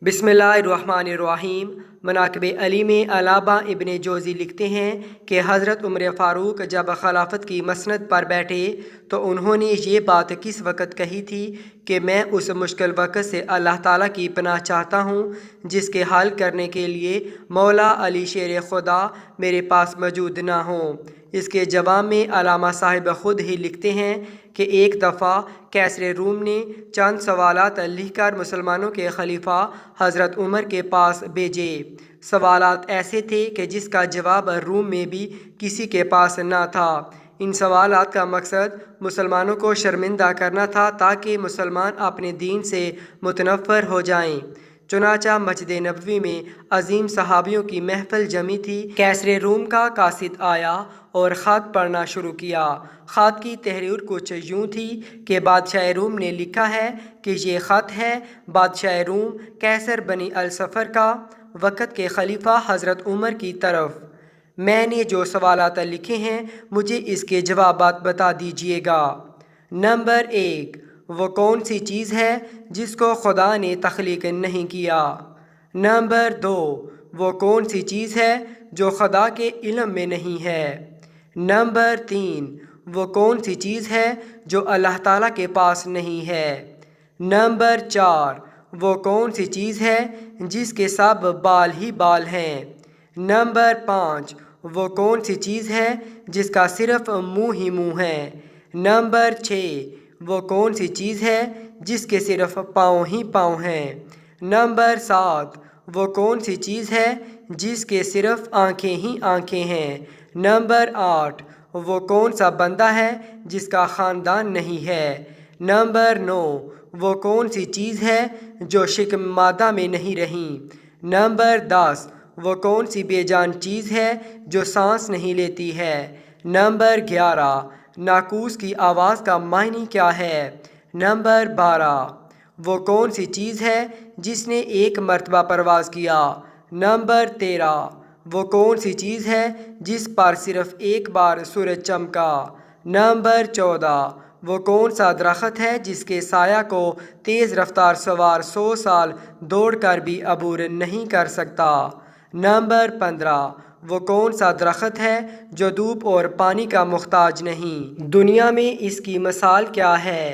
बिस्मिल्लाहिर्रहमानिर्रहीम। मनाक़िब अली में अलाबा इब्न जोज़ी लिखते हैं कि हज़रत उमर फ़ारूक जब खिलाफत की मसनद पर बैठे तो उन्होंने ये बात किस वक़्त कही थी कि मैं उस मुश्किल वक़्त से अल्लाह ताला की पनाह चाहता हूँ जिसके हल करने के लिए मौला अली शेर खुदा मेरे पास मौजूद ना हो। इसके जवाब में अलामा साहिब ख़ुद ही लिखते हैं कि एक दफ़ा कैसर रूम ने चंद सवालात लिखकर मुसलमानों के खलीफा हज़रत उमर के पास भेजे। सवालात ऐसे थे कि जिसका जवाब रूम में भी किसी के पास ना था। इन सवालात का मकसद मुसलमानों को शर्मिंदा करना था ताकि मुसलमान अपने दीन से मुतनफ़र हो जाएं। चुनाचा मस्जिद नबवी में अजीम सहाबियों की महफिल जमी थी। कैसर रूम का कासिद आया और ख़त पढ़ना शुरू किया। ख़त की तहरीर कुछ यूँ थी कि बादशाह रूम ने लिखा है कि ये ख़त है बादशाह रूम कैसर बनी अल सफ़र का वक़्त के खलीफा हज़रत उमर की तरफ। मैंने जो सवालात लिखे हैं मुझे इसके जवाबात बता दीजिएगा। नंबर 1, वो कौन सी चीज़ है जिसको खुदा ने तख्लीक नहीं किया। नंबर 2, वो कौन सी चीज़ है जो खुदा के इल्म में नहीं है। नंबर 3, वो कौन सी चीज़ है जो अल्लाह ताला के पास नहीं है। नंबर 4, वो कौन सी चीज़ है जिसके सब बाल ही बाल हैं। नंबर 5, वो कौन सी चीज़ है जिसका सिर्फ मुंह ही मुंह है। नंबर 6, वो कौन सी चीज़ है जिसके सिर्फ पाँव ही पाँव हैं। नंबर 7, वो कौन सी चीज़ है जिसके सिर्फ आँखें ही आँखें हैं। नंबर 8, वो कौन सा बंदा है जिसका ख़ानदान नहीं है। नंबर 9, वो कौन सी चीज़ है जो शिक मादा में नहीं रही। नंबर 10, वो कौन सी बेजान चीज़ है जो सांस नहीं लेती है। नंबर 11, नाकूस की आवाज़ का मायने क्या है। नंबर 12, वो कौन सी चीज़ है जिसने एक मर्तबा परवाज़ किया। नंबर 13, वो कौन सी चीज़ है जिस पर सिर्फ एक बार सूरज चमका। नंबर 14, वो कौन सा दरख्त है जिसके साया को तेज़ रफ्तार सवार 100 साल दौड़ कर भी अबूर नहीं कर सकता। नंबर 15, वो कौन सा दरख्त है जो धूप और पानी का मुख्ताज नहीं। दुनिया में इसकी मिसाल क्या है।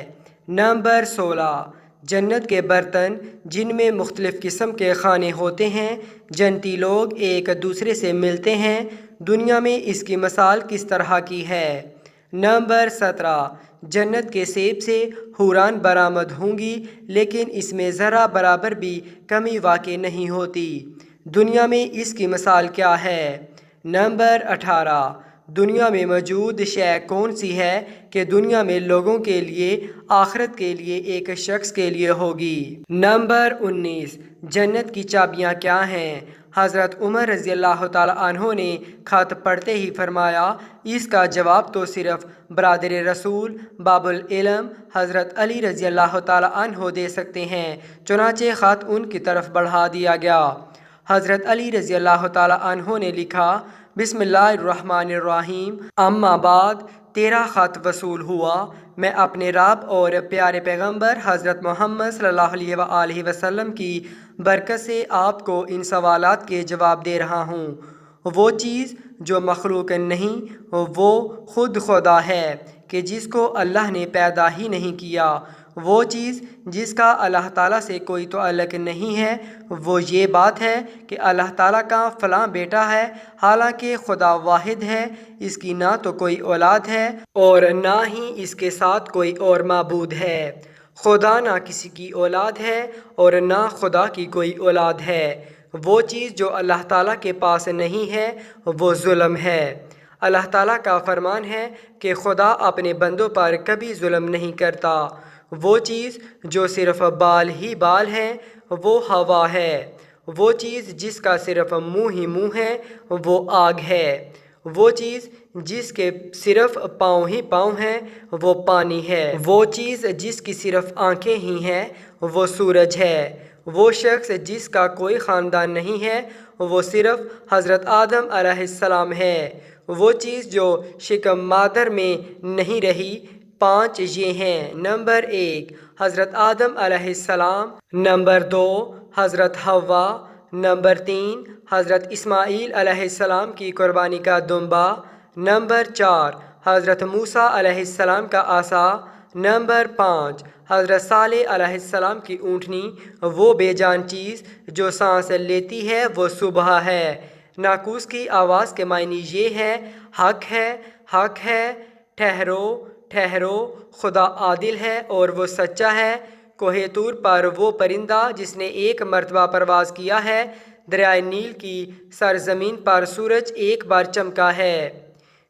नंबर 16, जन्नत के बर्तन जिनमें मुख्तलिफ़ किस्म के खाने होते हैं। जन्नती लोग एक दूसरे से मिलते हैं। दुनिया में इसकी मिसाल किस तरह की है। नंबर 17, जन्नत के सेब से हुरान बरामद होंगी लेकिन इसमें ज़रा बराबर भी कमी वाक़ई नहीं होती। दुनिया में इसकी मिसाल क्या है। नंबर 18, दुनिया में मौजूद शय कौन सी है कि दुनिया में लोगों के लिए आखिरत के लिए एक शख्स के लिए होगी। नंबर 19, जन्नत की चाबियाँ क्या हैं। हज़रत उमर रज़ी अल्लाह ताला अन्हो ने ख़त पढ़ते ही फरमाया, इसका जवाब तो सिर्फ़ बरादर रसूल बाबुल इल्म हज़रत अली रज़ी अल्लाह ताला अन्हो दे सकते हैं। चुनाचे ख़त उनकी तरफ बढ़ा दिया गया। हज़रत अली रज़ी अल्लाह ताला अन्हो ने लिखा, बिस्मिल्लाहिर्रहमानिर्रहीम, अम्मा बाद तेरा ख़त वसूल हुआ। मैं अपने रब और प्यारे पैगंबर हज़रत मोहम्मद सल्लल्लाहु अलैहि वसल्लम की बरकत से आपको इन सवालात के जवाब दे रहा हूँ। वो चीज़ जो मखलूक नहीं वो खुद खुदा है कि जिसको अल्लाह ने पैदा ही नहीं किया। वो चीज़ जिसका अल्लाह ताला से कोई तअल्लुक़ नहीं है वो ये बात है कि अल्लाह ताला का फ़लाँ बेटा है, हालांकि खुदा वाहिद है, इसकी ना तो कोई औलाद है और ना ही इसके साथ कोई और माबूद है। खुदा ना किसी की औलाद है और ना खुदा की कोई औलाद है। वो चीज़ जो अल्लाह ताला के पास नहीं है वो जुल्म है। अल्लाह ताला का फरमान है कि खुदा अपने बंदों पर कभी जुल्म नहीं करता। वो चीज़ जो सिर्फ बाल ही बाल हैं वो हवा है। वो चीज़ जिसका सिर्फ मुंह ही मुंह है वो आग है। वो चीज़ जिसके सिर्फ पाँव ही पाँव हैं वो पानी है। वो चीज़ जिसकी सिर्फ आँखें ही हैं वो सूरज है। वो शख्स जिसका कोई ख़ानदान नहीं है वो सिर्फ हज़रत आदम अलैहिस्सलाम है। वो चीज़ जो शिकम मादर में नहीं रही। 5 ये हैं। नंबर 1, हज़रत आदम अलैहिस्सलाम। नंबर 2, حضرت حوا، نمبر 3 حضرت اسماعیل علیہ السلام کی قربانی کا دمبا، نمبر 4 حضرت موسیٰ علیہ السلام کا عصا، نمبر 5 حضرت صالح علیہ السلام کی اونٹنی، وہ بے جان چیز جو سانس لیتی ہے وہ صبح ہے۔ ناقوس کی آواز کے معنی یہ ہے، حق ہے، حق ہے، ٹھہرو، ٹھہرو، خدا عادل ہے اور وہ سچا ہے۔ کوہ طور پر وہ پرندہ جس نے ایک مرتبہ پرواز کیا ہے، دریائے نیل کی سرزمین پر سورج ایک بار چمکا ہے۔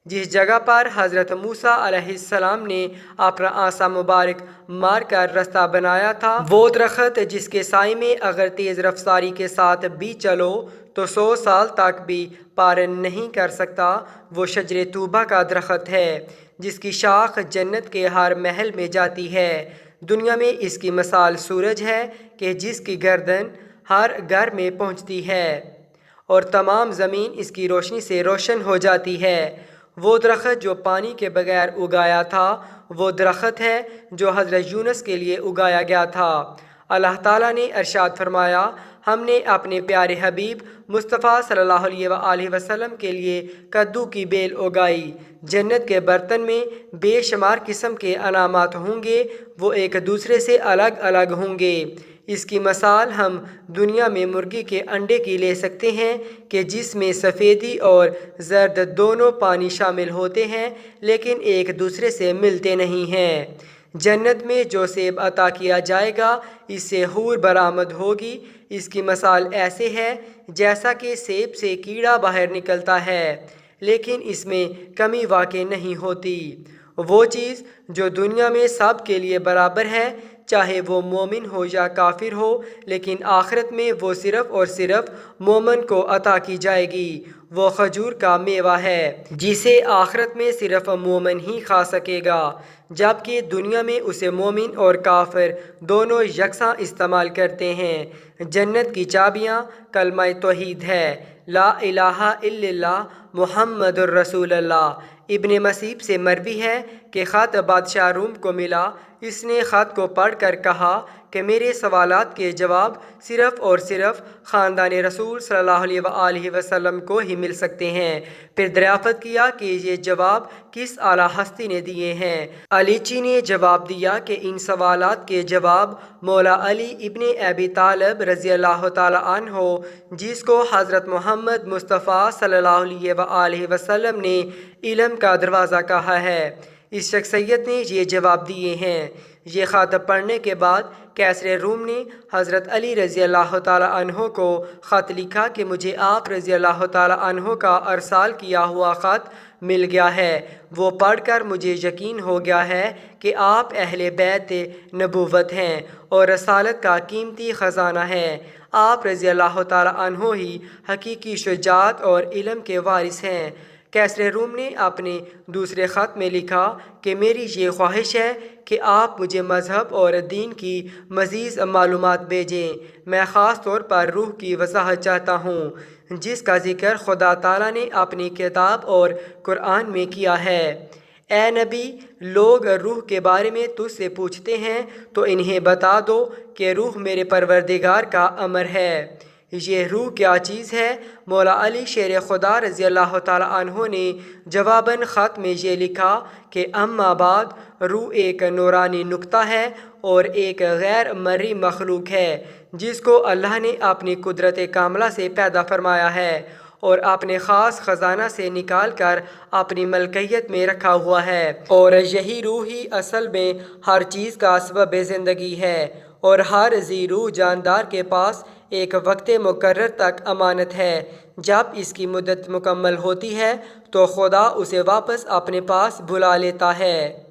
جس جگہ پر حضرت موسیٰ علیہ السلام نے اپنا عصا مبارک مار کر رستہ بنایا تھا، وہ درخت جس کے سائے میں اگر تیز رفتاری کے ساتھ بھی چلو تو 100 سال تک بھی پار نہیں کر سکتا، وہ شجر طوبہ کا درخت ہے جس کی شاخ جنت کے ہر محل میں جاتی ہے۔ دنیا میں اس کی مثال سورج ہے کہ جس کی گردن ہر گھر میں پہنچتی ہے اور تمام زمین اس کی روشنی سے روشن ہو جاتی ہے۔ وہ درخت جو پانی کے بغیر اگایا تھا، وہ درخت ہے جو حضرت یونس کے لیے اگایا گیا تھا۔ اللہ تعالیٰ نے ارشاد فرمایا، ہم نے اپنے پیارے حبیب مصطفیٰ صلی اللہ علیہ وآلہ وسلم کے لیے کدو کی بیل اگائی۔ جنت کے برتن میں بے شمار قسم کے انعامات ہوں گے، وہ ایک دوسرے سے الگ الگ ہوں گے۔ اس کی مثال ہم دنیا میں مرغی کے انڈے کی لے سکتے ہیں کہ جس میں سفیدی اور زرد دونوں پانی شامل ہوتے ہیں لیکن ایک دوسرے سے ملتے نہیں ہیں۔ جنت میں جو سیب عطا کیا جائے گا اس سے حور برآمد ہوگی، اس کی مثال ایسے ہے جیسا کہ سیب سے کیڑا باہر نکلتا ہے لیکن اس میں کمی واقع نہیں ہوتی۔ وہ چیز جو دنیا میں سب کے لیے برابر ہے، چاہے وہ مومن ہو یا کافر ہو، لیکن آخرت میں وہ صرف اور صرف مومن کو عطا کی جائے گی۔ وہ کھجور کا میوہ ہے جسے آخرت میں صرف مومن ہی کھا سکے گا، جبکہ دنیا میں اسے مومن اور کافر دونوں یکساں استعمال کرتے ہیں۔ جنت کی چابیاں کلمہ توحید ہے، لا الہ الا اللہ محمد الرسول اللہ۔ ابن مسیب سے مروی ہے کہ خط بادشاہ روم کو ملا، اس نے خط کو پڑھ کر کہا کہ میرے سوالات کے جواب صرف اور صرف خاندان رسول صلی اللہ علیہ وآلہ وسلم کو ہی مل سکتے ہیں۔ پھر دریافت کیا کہ یہ جواب کس اعلیٰ ہستی نے دیے ہیں۔ علیچی نے جواب دیا کہ ان سوالات کے جواب مولا علی ابن ابی طالب رضی اللہ تعالیٰ عنہ، جس کو حضرت محمد مصطفیٰ صلی اللہ علیہ وآلہ وسلم نے علم کا دروازہ کہا ہے، اس شخصیت نے یہ جواب دیے ہیں۔ یہ خط پڑھنے کے بعد کیسر روم نے حضرت علی رضی اللہ تعالیٰ عنہ کو خط لکھا کہ مجھے آپ رضی اللہ تعالیٰ عنہ کا ارسال کیا ہوا خط مل گیا ہے، وہ پڑھ کر مجھے یقین ہو گیا ہے کہ آپ اہل بیت نبوت ہیں اور رسالت کا قیمتی خزانہ ہیں۔ آپ رضی اللہ تعالیٰ عنہ ہی حقیقی شجاعت اور علم کے وارث ہیں۔ کیسر روم نے اپنے دوسرے خط میں لکھا کہ میری یہ خواہش ہے کہ آپ مجھے مذہب اور دین کی مزید معلومات بھیجیں، میں خاص طور پر روح کی وضاحت چاہتا ہوں جس کا ذکر خدا تعالیٰ نے اپنی کتاب اور قرآن میں کیا ہے۔ اے نبی، لوگ روح کے بارے میں تجھ سے پوچھتے ہیں تو انہیں بتا دو کہ روح میرے پروردگار کا امر ہے۔ یہ روح کیا چیز ہے؟ مولا علی شیر خدا رضی اللہ تعالیٰ عنہ نے جواباً خط میں یہ لکھا کہ اما بعد، روح ایک نورانی نقطہ ہے اور ایک غیر مرئی مخلوق ہے جس کو اللہ نے اپنی قدرت کاملہ سے پیدا فرمایا ہے اور اپنے خاص خزانہ سے نکال کر اپنی ملکیت میں رکھا ہوا ہے، اور یہی روح ہی اصل میں ہر چیز کا سبب زندگی ہے، اور ہر ذی روح جاندار کے پاس ایک وقت مقرر تک امانت ہے۔ جب اس کی مدت مکمل ہوتی ہے تو خدا اسے واپس اپنے پاس بلا لیتا ہے۔